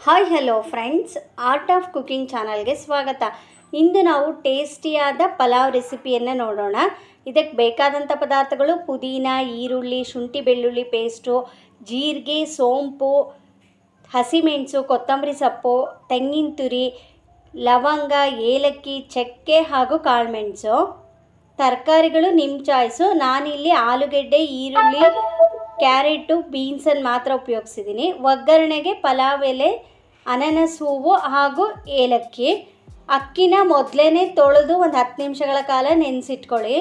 Hi hello friends, art of cooking ಚಾನಲ್ಗೆ ಸ್ವಾಗತ. ಇಂದು ನಾವು ಟೇಸ್ಟಿಯಾದ ಪಲಾವ್ ರೆಸಿಪಿಯನ್ನು ನೋಡೋಣ. ಇದಕ್ಕೆ ಬೇಕಾದಂಥ ಪದಾರ್ಥಗಳು ಪುದೀನ, ಈರುಳ್ಳಿ, ಶುಂಠಿ ಬೆಳ್ಳುಳ್ಳಿ ಪೇಸ್ಟು, ಜೀರಿಗೆ, ಸೋಂಪು, ಹಸಿಮೆಣಸು, ಕೊತ್ತಂಬರಿ ಸೊಪ್ಪು, ತೆಂಗಿನ ತುರಿ, ಲವಂಗ, ಏಲಕ್ಕಿ, ಚಕ್ಕೆ ಹಾಗೂ ಕಾಳುಮೆಣಸು. ತರಕಾರಿಗಳು ನಿಮ್ಮ ಚಾಯ್ಸು. ನಾನಿಲ್ಲಿ ಆಲೂಗೆಡ್ಡೆ, ಈರುಳ್ಳಿ, ಕ್ಯಾರೆಟು, ಬೀನ್ಸನ್ನು ಮಾತ್ರ ಉಪಯೋಗಿಸಿದ್ದೀನಿ. ಒಗ್ಗರಣೆಗೆ ಪಲಾವ್ ಎಲೆ, ಅನಾನಸ್ ಹೂವು ಹಾಗೂ ಏಲಕ್ಕಿ. ಅಕ್ಕಿನ ಮೊದಲೇ ತೊಳೆದು ಒಂದು 10 ನಿಮಿಷಗಳ ಕಾಲ ನೆನೆಸಿಟ್ಕೊಳ್ಳಿ.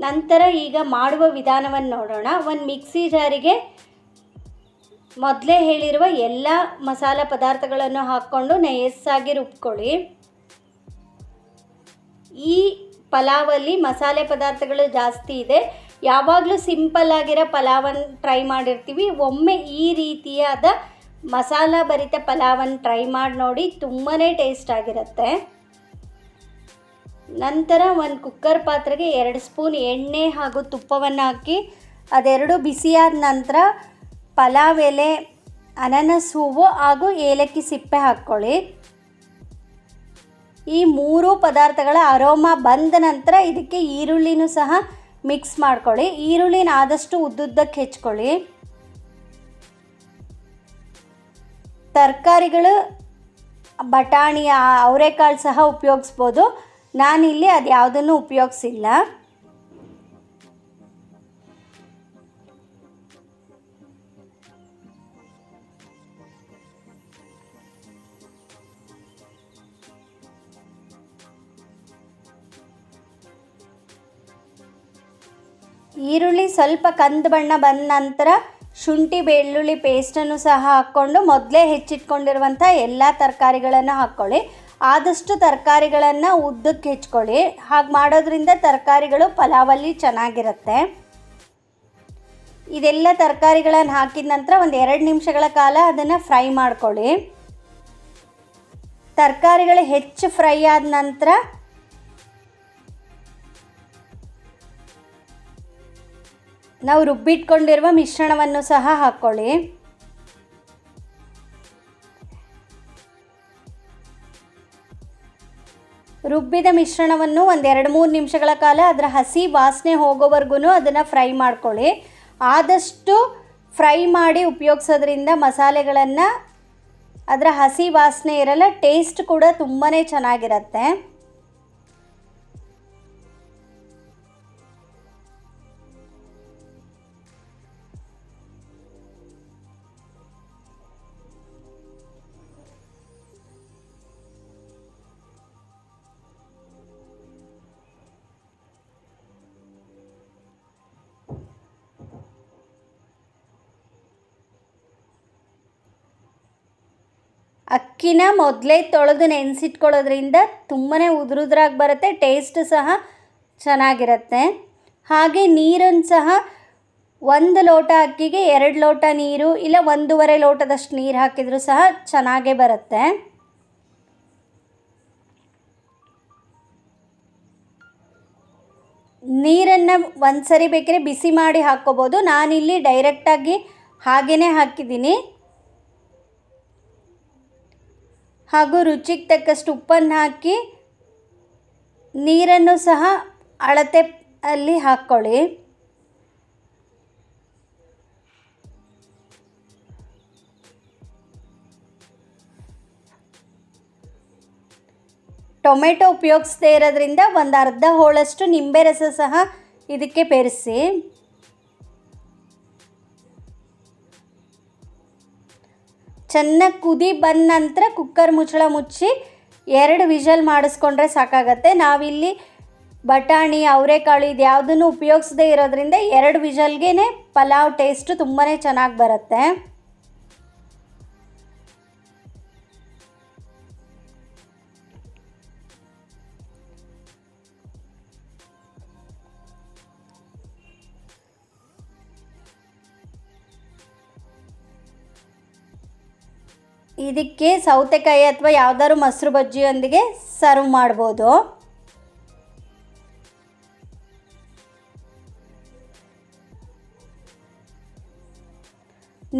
ನಂತರ ಈಗ ಮಾಡುವ ವಿಧಾನವನ್ನು ನೋಡೋಣ. ಒಂದು ಮಿಕ್ಸಿ ಜಾರಿಗೆ ಮೊದಲೇ ಹೇಳಿರುವ ಎಲ್ಲ ಮಸಾಲ ಪದಾರ್ಥಗಳನ್ನು ಹಾಕ್ಕೊಂಡು ನಯಸ್ಸಾಗಿ ರುಬ್ಕೊಳ್ಳಿ. ಈ ಪಲಾವಲ್ಲಿ ಮಸಾಲೆ ಪದಾರ್ಥಗಳು ಜಾಸ್ತಿ ಇದೆ. ಯಾವಾಗಲೂ ಸಿಂಪಲ್ ಆಗಿರೋ ಪಲಾವನ್ನು ಟ್ರೈ ಮಾಡಿರ್ತೀವಿ. ಒಮ್ಮೆ ಈ ರೀತಿಯಾದ ಮಸಾಲ ಭರಿತ ಪಲಾವನ್ನು ಟ್ರೈ ಮಾಡಿ ನೋಡಿ, ತುಂಬಾ ಟೇಸ್ಟ್ ಆಗಿರುತ್ತೆ. ನಂತರ ಒಂದು ಕುಕ್ಕರ್ ಪಾತ್ರೆಗೆ 2 ಸ್ಪೂನ್ ಎಣ್ಣೆ ಹಾಗೂ ತುಪ್ಪವನ್ನು ಹಾಕಿ ಅದೆರಡು ಬಿಸಿಯಾದ ನಂತರ ಪಲಾವ್ ಎಲೆ, ಅನಾನಸ್ ಹೂವು ಹಾಗೂ ಏಲಕ್ಕಿ ಸಿಪ್ಪೆ ಹಾಕ್ಕೊಳ್ಳಿ. ಈ 3 ಪದಾರ್ಥಗಳ ಅರೋಮಾ ಬಂದ ನಂತರ ಇದಕ್ಕೆ ಈರುಳ್ಳಿನೂ ಸಹ ಮಿಕ್ಸ್ ಮಾಡ್ಕೊಳ್ಳಿ. ಈರುಳ್ಳಿನ ಆದಷ್ಟು ಉದ್ದುದ್ದಕ್ಕೆ ಹೆಚ್ಕೊಳ್ಳಿ. ತರಕಾರಿಗಳು ಬಟಾಣಿ, ಅವರೆಕಾಳು ಸಹ ಉಪಯೋಗಿಸ್ಬೋದು. ನಾನಿಲ್ಲಿ ಅದು ಯಾವುದನ್ನು ಉಪಯೋಗಿಸಿಲ್ಲ. ಈರುಳ್ಳಿ ಸ್ವಲ್ಪ ಕಂದು ಬಣ್ಣ ಬಂದ ನಂತರ ಶುಂಠಿ ಬೆಳ್ಳುಳ್ಳಿ ಪೇಸ್ಟನ್ನು ಸಹ ಹಾಕ್ಕೊಂಡು ಮೊದಲೇ ಹೆಚ್ಚಿಟ್ಕೊಂಡಿರುವಂಥ ಎಲ್ಲ ತರಕಾರಿಗಳನ್ನು ಹಾಕ್ಕೊಳ್ಳಿ. ಆದಷ್ಟು ತರಕಾರಿಗಳನ್ನು ಉದ್ದಕ್ಕೆ ಹೆಚ್ಕೊಳ್ಳಿ. ಹಾಗೆ ಮಾಡೋದ್ರಿಂದ ತರಕಾರಿಗಳು ಪಲಾವಲ್ಲಿ ಚೆನ್ನಾಗಿರುತ್ತೆ. ಇದೆಲ್ಲ ತರಕಾರಿಗಳನ್ನು ಹಾಕಿದ ನಂತರ ಒಂದು 2 ನಿಮಿಷಗಳ ಕಾಲ ಅದನ್ನು ಫ್ರೈ ಮಾಡ್ಕೊಳ್ಳಿ. ತರಕಾರಿಗಳು ಹೆಚ್ಚು ಫ್ರೈ ಆದ ನಂತರ ನಾವು ರುಬ್ಬಿಟ್ಕೊಂಡಿರುವ ಮಿಶ್ರಣವನ್ನು ಸಹ ಹಾಕ್ಕೊಳ್ಳಿ. ರುಬ್ಬಿದ ಮಿಶ್ರಣವನ್ನು ಒಂದು 2-3 ನಿಮಿಷಗಳ ಕಾಲ ಅದರ ಹಸಿ ವಾಸನೆ ಹೋಗೋವರೆಗೂ ಅದನ್ನು ಫ್ರೈ ಮಾಡ್ಕೊಳ್ಳಿ. ಆದಷ್ಟು ಫ್ರೈ ಮಾಡಿ ಉಪಯೋಗಿಸೋದ್ರಿಂದ ಮಸಾಲೆಗಳನ್ನು ಅದರ ಹಸಿ ವಾಸನೆ ಇರಲ್ಲ, ಟೇಸ್ಟ್ ಕೂಡ ತುಂಬಾ ಚೆನ್ನಾಗಿರುತ್ತೆ. ಅಕ್ಕಿನ ಮೊದಲೇ ತೊಳೆದು ನೆನೆಸಿಟ್ಕೊಳ್ಳೋದ್ರಿಂದ ತುಂಬಾ ಉದುರುದ್ರಾಗಿ ಬರುತ್ತೆ, ಟೇಸ್ಟ್ ಸಹ ಚೆನ್ನಾಗಿರುತ್ತೆ. ಹಾಗೆ ನೀರನ್ನು ಸಹ 1 ಲೋಟ ಅಕ್ಕಿಗೆ 2 ಲೋಟ ನೀರು ಇಲ್ಲ 1.5 ಲೋಟದಷ್ಟು ನೀರು ಹಾಕಿದರೂ ಸಹ ಚೆನ್ನಾಗೇ ಬರುತ್ತೆ. ನೀರನ್ನು ಒಂದು ಸರಿ ಬೇಕಾದ್ರೆ ಬಿಸಿ ಮಾಡಿ ಹಾಕ್ಕೋಬೋದು. ನಾನಿಲ್ಲಿ ಡೈರೆಕ್ಟಾಗಿ ಹಾಗೇ ಹಾಕಿದ್ದೀನಿ. ಹಾಗೂ ರುಚಿಗೆ ತಕ್ಕಷ್ಟು ಉಪ್ಪನ್ನು ಹಾಕಿ ನೀರನ್ನು ಸಹ ಅಳತೆ ಅಲ್ಲಿ ಹಾಕ್ಕೊಳ್ಳಿ. ಟೊಮೆಟೊ ಉಪಯೋಗಿಸದೇ ಇರೋದ್ರಿಂದ ಒಂದು ಅರ್ಧ ಹೋಳಷ್ಟು ನಿಂಬೆ ರಸ ಸಹ ಇದಕ್ಕೆ ಬೆರೆಸಿ. ಚೆನ್ನಾಗಿ ಕುದಿ ಬಂದ ನಂತರ ಕುಕ್ಕರ್ ಮುಚ್ಚಳ ಮುಚ್ಚಿ 2 ವಿಷಲ್ ಮಾಡಿಸ್ಕೊಂಡ್ರೆ ಸಾಕಾಗತ್ತೆ. ನಾವಿಲ್ಲಿ ಬಟಾಣಿ, ಅವರೆಕಾಳು ಇದು ಯಾವುದನ್ನು ಉಪಯೋಗಿಸದೇ ಇರೋದ್ರಿಂದ 2 ವಿಷಲ್ಗೆ ಪಲಾವ್ ಟೇಸ್ಟು ತುಂಬಾ ಚೆನ್ನಾಗಿ ಬರುತ್ತೆ. ಇದಕ್ಕೆ ಸೌತೆಕಾಯಿ ಅಥವಾ ಯಾವುದಾದ್ರು ಮೊಸರು ಬಜ್ಜಿಯೊಂದಿಗೆ ಸರ್ವ್ ಮಾಡ್ಬೋದು.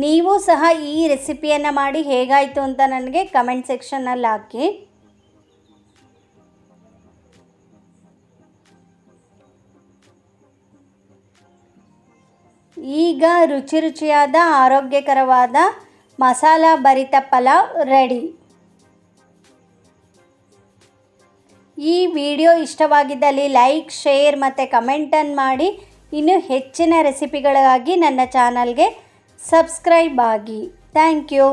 ನೀವು ಸಹ ಈ ರೆಸಿಪಿಯನ್ನು ಮಾಡಿ ಹೇಗಾಯಿತು ಅಂತ ನನಗೆ ಕಮೆಂಟ್ ಸೆಕ್ಷನ್ನಲ್ಲಿ ಹಾಕಿ. ಈಗ ರುಚಿ ರುಚಿಯಾದ ಆರೋಗ್ಯಕರವಾದ ಮಸಾಲ ಭರಿತ ಪಲಾವ್ ರೆಡಿ. ಈ ವಿಡಿಯೋ ಇಷ್ಟವಾಗಿದ್ದಲ್ಲಿ ಲೈಕ್, ಶೇರ್ ಮತ್ತು ಕಮೆಂಟನ್ನು ಮಾಡಿ. ಇನ್ನು ಹೆಚ್ಚಿನ ರೆಸಿಪಿಗಳಿಗಾಗಿ ನನ್ನ ಚಾನಲ್ಗೆ ಸಬ್ಸ್ಕ್ರೈಬ್ ಆಗಿ. Thank you.